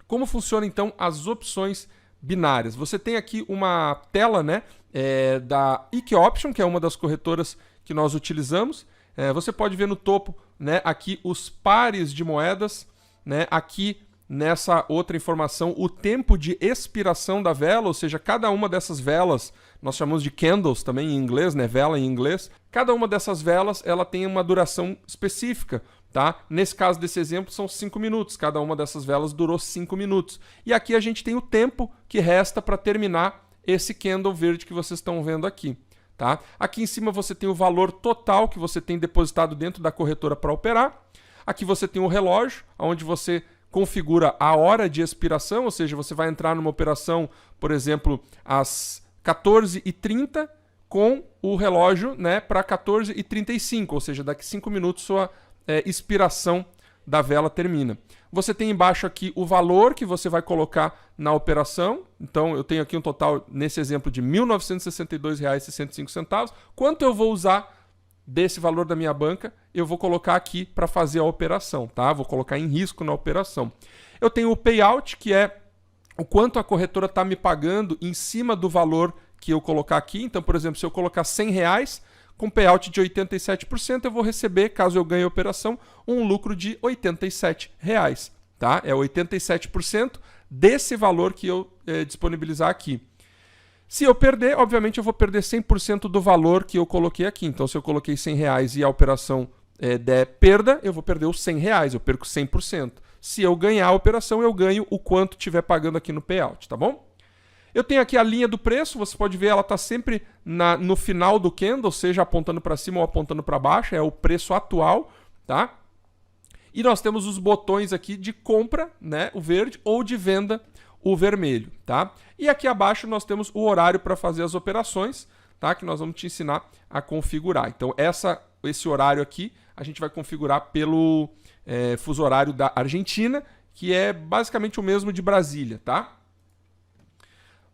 Como funciona então as opções binárias? Você tem aqui uma tela, né, da IKEOption, que é uma das corretoras que nós utilizamos. Você pode ver no topo, né, aqui os pares de moedas, né, aqui nessa outra informação o tempo de expiração da vela, ou seja, cada uma dessas velas, nós chamamos de candles também em inglês, né, vela em inglês, cada uma dessas velas ela tem uma duração específica. Tá? Nesse caso desse exemplo são 5 minutos, cada uma dessas velas durou 5 minutos. E aqui a gente tem o tempo que resta para terminar esse candle verde que vocês estão vendo aqui. Tá? Aqui em cima você tem o valor total que você tem depositado dentro da corretora para operar. Aqui você tem o relógio, onde você configura a hora de expiração, ou seja, você vai entrar numa operação, por exemplo, às 14h30 com o relógio, né, para 14h35, ou seja, daqui 5 minutos sua expiração da vela termina. Você tem embaixo aqui o valor que você vai colocar na operação. Então, eu tenho aqui um total, nesse exemplo, de R$ 1.962,65. Quanto eu vou usar desse valor da minha banca, eu vou colocar aqui para fazer a operação, tá? Vou colocar em risco na operação. Eu tenho o payout, que é o quanto a corretora está me pagando em cima do valor que eu colocar aqui. Então, por exemplo, se eu colocar R$100, com payout de 87%, eu vou receber, caso eu ganhe a operação, um lucro de R$ 87. Tá? É 87% desse valor que eu disponibilizar aqui. Se eu perder, obviamente eu vou perder 100% do valor que eu coloquei aqui. Então, se eu coloquei R$100 e a operação der perda, eu vou perder os R$100, eu perco 100%. Se eu ganhar a operação, eu ganho o quanto estiver pagando aqui no payout, tá bom? Eu tenho aqui a linha do preço, você pode ver, ela está sempre no final do candle, seja apontando para cima ou apontando para baixo, é o preço atual, tá? E nós temos os botões aqui de compra, né, o verde, ou de venda, o vermelho, tá? E aqui abaixo nós temos o horário para fazer as operações, tá? Que nós vamos te ensinar a configurar. Então, esse horário aqui a gente vai configurar pelo fuso horário da Argentina, que é basicamente o mesmo de Brasília, tá?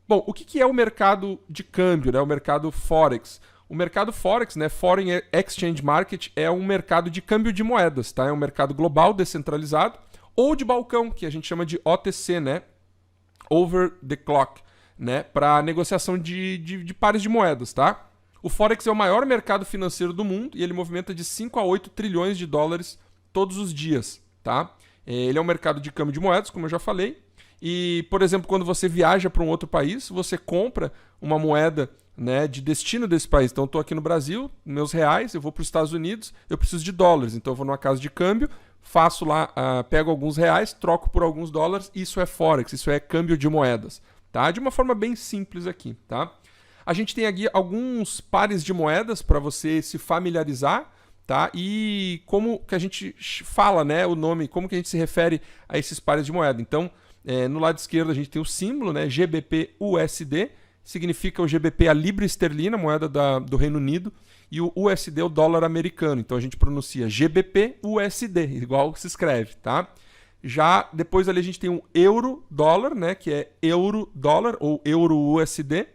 Bom, o que é o mercado de câmbio, né? O mercado Forex? O mercado Forex, né? Foreign Exchange Market, é um mercado de câmbio de moedas, tá? É um mercado global, descentralizado, ou de balcão, que a gente chama de OTC, né? Over the Clock, né? Para negociação de pares de moedas, tá? O Forex é o maior mercado financeiro do mundo e ele movimenta de 5 a 8 trilhões de dólares todos os dias, tá? Ele é um mercado de câmbio de moedas, como eu já falei. E, por exemplo, quando você viaja para um outro país, você compra uma moeda, né, de destino desse país. Então, eu estou aqui no Brasil, meus reais, eu vou para os Estados Unidos, eu preciso de dólares. Então, eu vou numa casa de câmbio, faço lá, pego alguns reais, troco por alguns dólares. Isso é Forex, isso é câmbio de moedas, tá? De uma forma bem simples aqui, tá? A gente tem aqui alguns pares de moedas para você se familiarizar, tá? E como que a gente fala, né, o nome, como que a gente se refere a esses pares de moeda. Então, no lado esquerdo a gente tem o símbolo, né, GBP-USD, significa o GBP a libra esterlina, moeda do Reino Unido, e o USD é o dólar americano. Então a gente pronuncia GBP-USD, igual se escreve, tá? Já depois ali a gente tem o euro-dólar, né, que é euro-dólar ou euro-USD.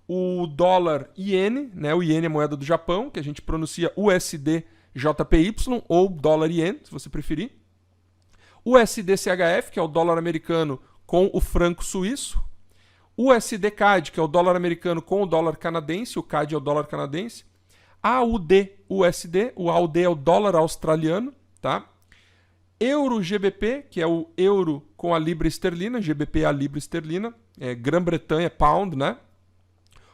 O dólar-iene, né, o iene é a moeda do Japão, que a gente pronuncia USD-JPY ou dólar-iene, se você preferir. O USD-CHF, que é o dólar americano com o franco suíço. O USD-CAD, que é o dólar americano com o dólar canadense, o CAD é o dólar canadense. AUD-USD, o AUD é o dólar australiano, tá? Euro-GBP, que é o euro com a libra esterlina, GBP é a libra esterlina, Grã-Bretanha, pound, né?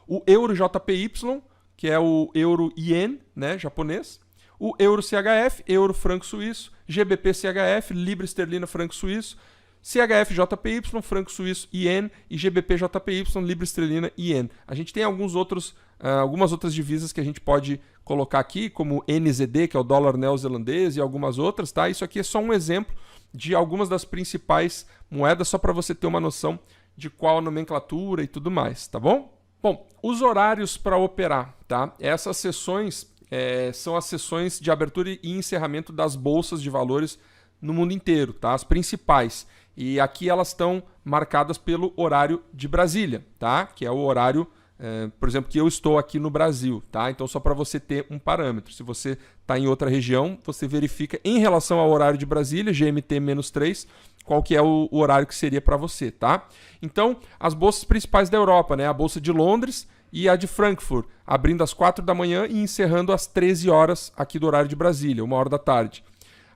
O euro-JPY, que é o euro-ien, né, japonês. O euro-CHF, euro-franco suíço, GBP-CHF, libra esterlina, franco suíço, CHF-JPY, franco suíço, ien e GBP-JPY, libra esterlina, ien. A gente tem algumas outras divisas que a gente pode colocar aqui, como NZD, que é o dólar neozelandês, e algumas outras, tá? Isso aqui é só um exemplo de algumas das principais moedas, só para você ter uma noção de qual a nomenclatura e tudo mais, tá bom? Bom, os horários para operar, tá? Essas sessões são as sessões de abertura e encerramento das bolsas de valores no mundo inteiro, tá? As principais. E aqui elas estão marcadas pelo horário de Brasília, tá? Que é o horário por exemplo, que eu estou aqui no Brasil, tá? Então, só para você ter um parâmetro. Se você está em outra região, você verifica em relação ao horário de Brasília, GMT-3, qual que é o horário que seria para você, tá? Então, as bolsas principais da Europa, né? A Bolsa de Londres e a de Frankfurt, abrindo às 4 da manhã e encerrando às 13 horas aqui do horário de Brasília, 1h da tarde.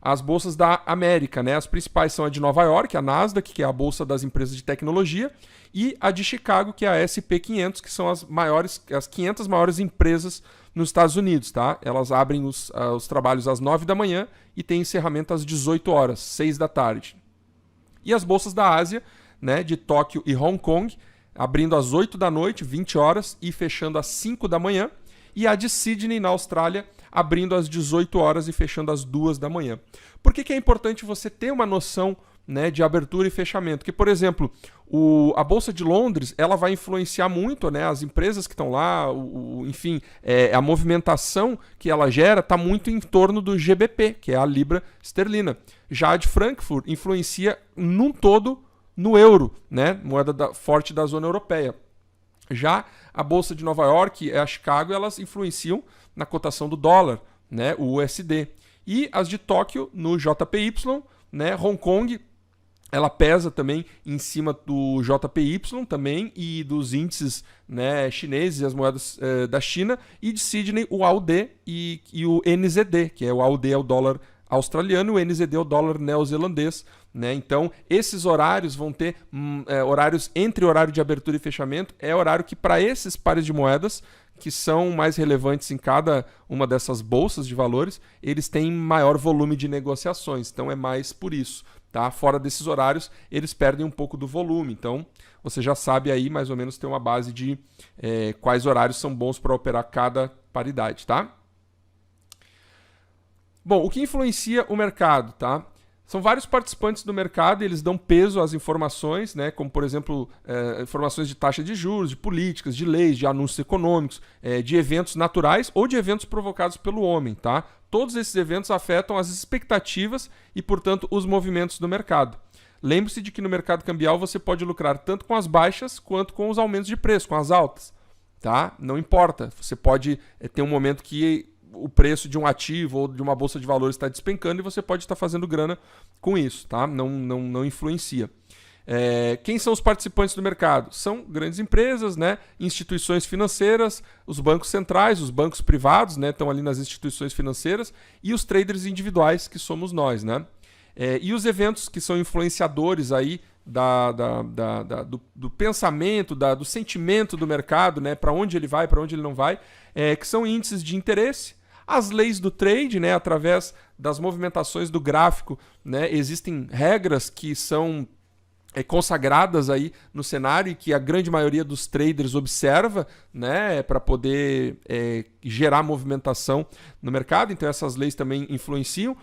As bolsas da América, né? As principais são a de Nova York, a Nasdaq, que é a bolsa das empresas de tecnologia, e a de Chicago, que é a SP500, que são as 500 maiores empresas nos Estados Unidos, tá? Elas abrem os trabalhos às 9 da manhã e tem encerramento às 18 horas, 6 da tarde. E as bolsas da Ásia, né? De Tóquio e Hong Kong, abrindo às 8 da noite, 20 horas, e fechando às 5 da manhã. E a de Sydney, na Austrália, abrindo às 18 horas e fechando às 2 da manhã. Por que é importante você ter uma noção, né, de abertura e fechamento? Porque, por exemplo, a Bolsa de Londres ela vai influenciar muito, né, as empresas que estão lá, enfim, a movimentação que ela gera está muito em torno do GBP, que é a libra esterlina. Já a de Frankfurt influencia num todo no euro, né, moeda forte da zona europeia. Já a Bolsa de Nova York e a Chicago, elas influenciam na cotação do dólar, né, o USD. E as de Tóquio no JPY, né, Hong Kong, ela pesa também em cima do JPY também e dos índices, né, chineses, as moedas da China, e de Sydney o AUD e o NZD, que é o AUD é o dólar australiano e o NZD é o dólar neozelandês, né? Então, esses horários vão ter horários entre horário de abertura e fechamento, é horário que para esses pares de moedas, que são mais relevantes em cada uma dessas bolsas de valores, eles têm maior volume de negociações, então é mais por isso. Tá? Fora desses horários, eles perdem um pouco do volume, então você já sabe aí mais ou menos ter uma base de quais horários são bons para operar cada paridade, tá? Bom, o que influencia o mercado, tá? São vários participantes do mercado e eles dão peso às informações, né? Como, por exemplo, informações de taxa de juros, de políticas, de leis, de anúncios econômicos, de eventos naturais ou de eventos provocados pelo homem, tá? Todos esses eventos afetam as expectativas e, portanto, os movimentos do mercado. Lembre-se de que no mercado cambial você pode lucrar tanto com as baixas quanto com os aumentos de preço, com as altas, tá? Não importa, você pode ter um momento que o preço de um ativo ou de uma bolsa de valores está despencando e você pode estar fazendo grana com isso, tá? Não influencia. Quem são os participantes do mercado? São grandes empresas, né? Instituições financeiras, os bancos centrais, os bancos privados, né? Estão ali nas instituições financeiras, e os traders individuais, que somos nós, né? E os eventos que são influenciadores aí do pensamento, do sentimento do mercado, né? Para onde ele vai, para onde ele não vai, que são índices de interesse. As leis do trade, né, através das movimentações do gráfico, né, existem regras que são consagradas aí no cenário e que a grande maioria dos traders observa, né, para poder gerar movimentação no mercado. Então essas leis também influenciam.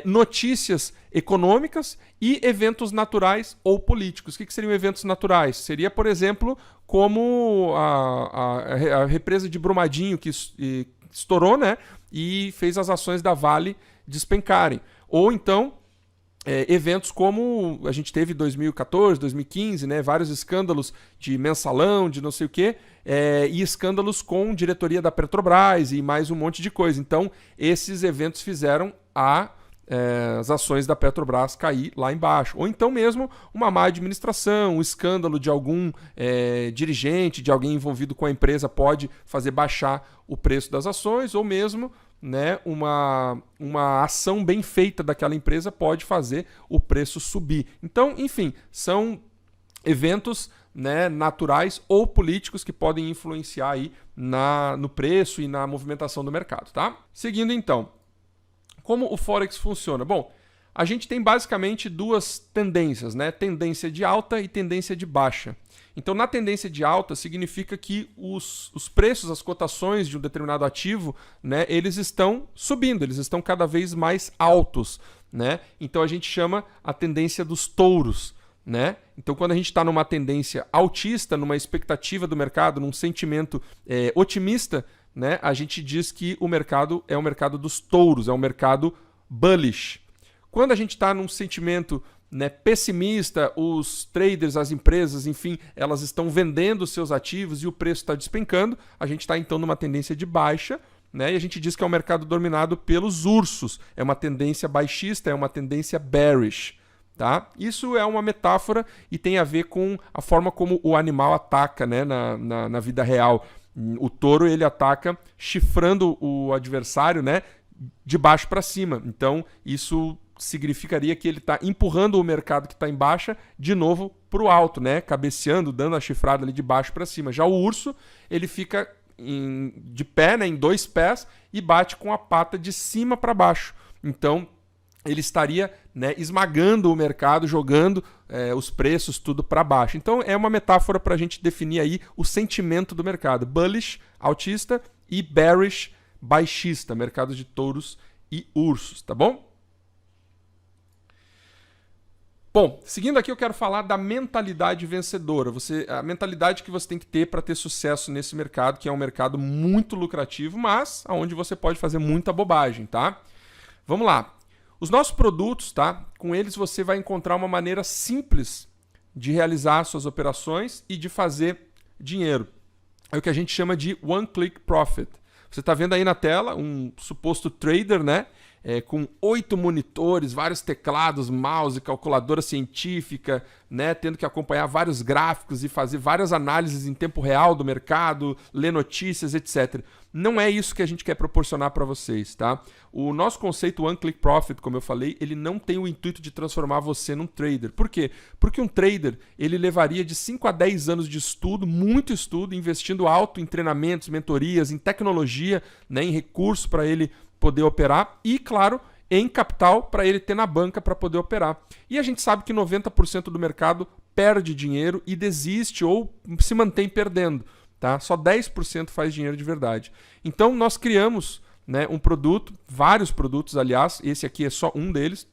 Notícias econômicas e eventos naturais ou políticos. O que seriam eventos naturais? Seria, por exemplo, como a represa de Brumadinho, que estourou, né, e fez as ações da Vale despencarem. Ou então, eventos como a gente teve em 2014, 2015, né, vários escândalos de mensalão, de não sei o quê, e escândalos com diretoria da Petrobras e mais um monte de coisa. Então, esses eventos fizeram as ações da Petrobras cair lá embaixo. Ou então mesmo uma má administração, um escândalo de algum dirigente, de alguém envolvido com a empresa pode fazer baixar o preço das ações, ou mesmo, né, uma ação bem feita daquela empresa pode fazer o preço subir. Então, enfim, são eventos, né, naturais ou políticos que podem influenciar aí no preço e na movimentação do mercado, tá? Seguindo então. Como o Forex funciona? Bom, a gente tem basicamente duas tendências, né? Tendência de alta e tendência de baixa. Então, na tendência de alta, significa que os preços, as cotações de um determinado ativo, né, eles estão subindo, eles estão cada vez mais altos, né? Então, a gente chama a tendência dos touros, né? Então, quando a gente está numa tendência altista, numa expectativa do mercado, num sentimento otimista, né, a gente diz que o mercado é o mercado dos touros, é um mercado bullish. Quando a gente está num sentimento né, pessimista, os traders, as empresas, enfim, elas estão vendendo seus ativos e o preço está despencando, a gente está então numa tendência de baixa, né, e a gente diz que é um mercado dominado pelos ursos, é uma tendência baixista, é uma tendência bearish. Tá? Isso é uma metáfora e tem a ver com a forma como o animal ataca, né, na vida real. O touro ele ataca chifrando o adversário, né, de baixo para cima. Então isso significaria que ele está empurrando o mercado que está em baixa de novo para o alto, né, cabeceando, dando a chifrada ali de baixo para cima. Já o urso ele fica de pé, né, em dois pés e bate com a pata de cima para baixo. Então ele estaria, né, esmagando o mercado, jogando os preços tudo para baixo. Então é uma metáfora para a gente definir aí o sentimento do mercado. Bullish, altista, e bearish, baixista, mercado de touros e ursos, tá bom? Bom, seguindo aqui eu quero falar da mentalidade vencedora. A mentalidade que você tem que ter para ter sucesso nesse mercado, que é um mercado muito lucrativo, mas onde você pode fazer muita bobagem, tá? Vamos lá. Os nossos produtos, tá? Com eles você vai encontrar uma maneira simples de realizar suas operações e de fazer dinheiro. É o que a gente chama de One Click Profit. Você está vendo aí na tela um suposto trader, né? Com 8 monitores, vários teclados, mouse, calculadora científica, né? Tendo que acompanhar vários gráficos e fazer várias análises em tempo real do mercado, ler notícias, etc. Não é isso que a gente quer proporcionar para vocês, tá? O nosso conceito One Click Profit, como eu falei, ele não tem o intuito de transformar você num trader. Por quê? Porque um trader, ele levaria de 5 a 10 anos de estudo, muito estudo, investindo alto em treinamentos, mentorias, em tecnologia, né, em recursos para ele poder operar e, claro, em capital para ele ter na banca para poder operar. E a gente sabe que 90% do mercado perde dinheiro e desiste ou se mantém perdendo. Tá? Só 10% faz dinheiro de verdade. Então nós criamos, né, um produto, vários produtos, aliás, esse aqui é só um deles,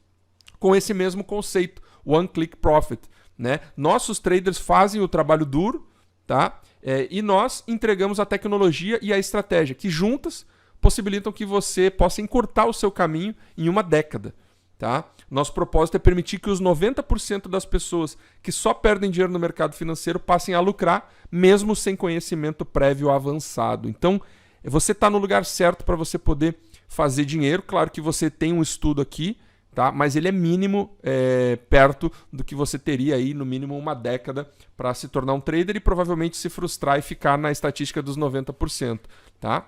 com esse mesmo conceito, One Click Profit. Né? Nossos traders fazem o trabalho duro, tá? E nós entregamos a tecnologia e a estratégia, que juntas possibilitam que você possa encurtar o seu caminho em uma década. Tá? Nosso propósito é permitir que os 90% das pessoas que só perdem dinheiro no mercado financeiro passem a lucrar, mesmo sem conhecimento prévio avançado. Então, você está no lugar certo para você poder fazer dinheiro. Claro que você tem um estudo aqui, tá? Mas ele é mínimo, perto do que você teria aí, no mínimo uma década, para se tornar um trader e provavelmente se frustrar e ficar na estatística dos 90%. Tá?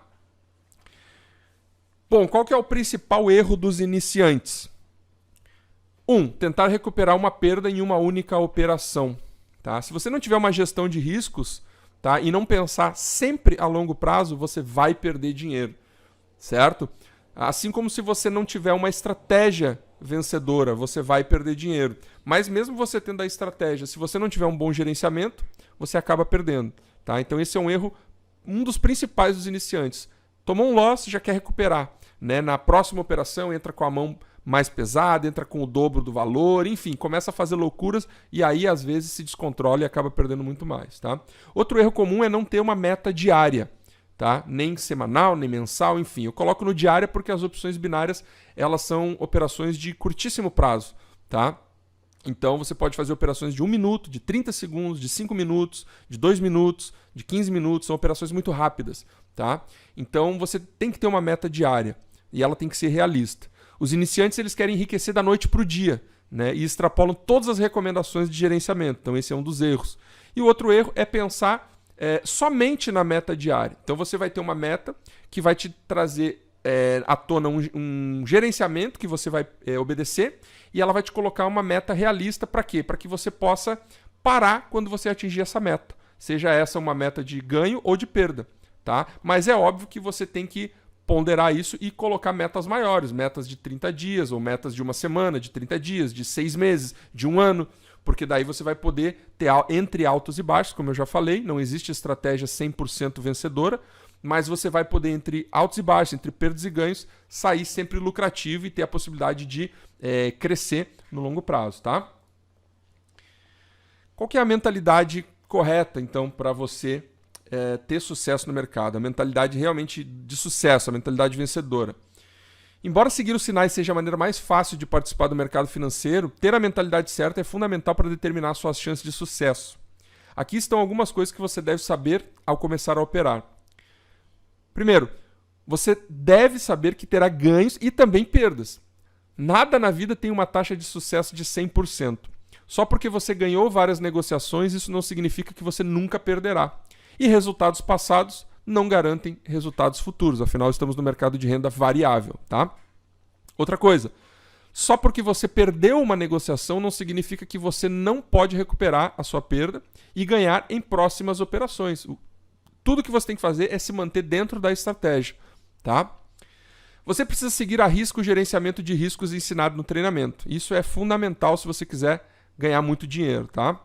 Bom, qual que é o principal erro dos iniciantes? Tentar recuperar uma perda em uma única operação. Tá? Se você não tiver uma gestão de riscos, tá, e não pensar sempre a longo prazo, você vai perder dinheiro. Certo? Assim como se você não tiver uma estratégia vencedora, você vai perder dinheiro. Mas mesmo você tendo a estratégia, se você não tiver um bom gerenciamento, você acaba perdendo. Tá? Então esse é um erro, um dos principais dos iniciantes. Tomou um loss, já quer recuperar. Né? Na próxima operação entra com a mão mais pesada, entra com o dobro do valor, enfim, começa a fazer loucuras e aí às vezes se descontrola e acaba perdendo muito mais. Tá? Outro erro comum é não ter uma meta diária, tá? Nem semanal, nem mensal, enfim. Eu coloco no diária porque as opções binárias elas são operações de curtíssimo prazo. Tá? Então você pode fazer operações de 1 minuto, de 30 segundos, de 5 minutos, de 2 minutos, de 15 minutos, são operações muito rápidas. Tá? Então você tem que ter uma meta diária e ela tem que ser realista. Os iniciantes eles querem enriquecer da noite para o dia, né? E extrapolam todas as recomendações de gerenciamento. Então esse é um dos erros. E o outro erro é pensar somente na meta diária. Então você vai ter uma meta que vai te trazer à tona um gerenciamento que você vai obedecer e ela vai te colocar uma meta realista para quê? Para que você possa parar quando você atingir essa meta. Seja essa uma meta de ganho ou de perda. Tá? Mas é óbvio que você tem que ponderar isso e colocar metas maiores, metas de 30 dias ou metas de uma semana, de 30 dias, de 6 meses, de 1 ano, porque daí você vai poder ter entre altos e baixos, como eu já falei, não existe estratégia 100% vencedora, mas você vai poder entre altos e baixos, entre perdas e ganhos, sair sempre lucrativo e ter a possibilidade de crescer no longo prazo. Tá? Qual que é a mentalidade correta, então, para você ter sucesso no mercado, a mentalidade realmente de sucesso, a mentalidade vencedora? Embora seguir os sinais seja a maneira mais fácil de participar do mercado financeiro, ter a mentalidade certa é fundamental para determinar suas chances de sucesso. Aqui estão algumas coisas que você deve saber ao começar a operar. Primeiro, você deve saber que terá ganhos e também perdas. Nada na vida tem uma taxa de sucesso de 100%. Só porque você ganhou várias negociações, isso não significa que você nunca perderá. E resultados passados não garantem resultados futuros, afinal estamos no mercado de renda variável, tá? Outra coisa, só porque você perdeu uma negociação não significa que você não pode recuperar a sua perda e ganhar em próximas operações. Tudo que você tem que fazer é se manter dentro da estratégia, tá? Você precisa seguir a risco o gerenciamento de riscos ensinado no treinamento. Isso é fundamental se você quiser ganhar muito dinheiro, tá?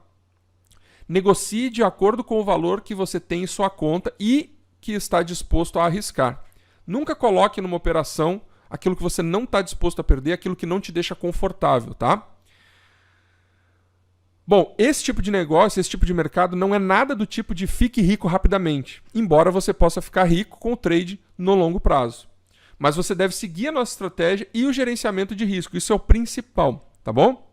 Negocie de acordo com o valor que você tem em sua conta e que está disposto a arriscar. Nunca coloque numa operação aquilo que você não está disposto a perder, aquilo que não te deixa confortável, tá? Bom, esse tipo de negócio, esse tipo de mercado não é nada do tipo de fique rico rapidamente, embora você possa ficar rico com o trade no longo prazo. Mas você deve seguir a nossa estratégia e o gerenciamento de risco, isso é o principal, tá bom?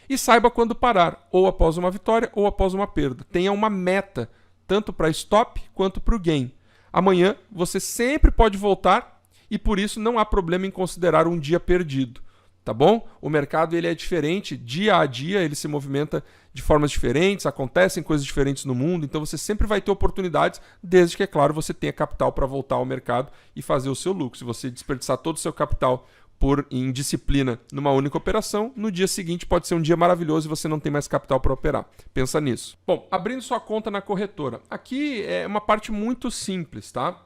E saiba quando parar, ou após uma vitória ou após uma perda. Tenha uma meta, tanto para stop quanto para o gain. Amanhã você sempre pode voltar e por isso não há problema em considerar um dia perdido, tá bom? O mercado ele é diferente, dia a dia ele se movimenta de formas diferentes, acontecem coisas diferentes no mundo, então você sempre vai ter oportunidades, desde que, é claro, você tenha capital para voltar ao mercado e fazer o seu lucro. Se você desperdiçar todo o seu capital por indisciplina numa única operação, no dia seguinte pode ser um dia maravilhoso e você não tem mais capital para operar. Pensa nisso. Bom, abrindo sua conta na corretora. Aqui é uma parte muito simples, tá?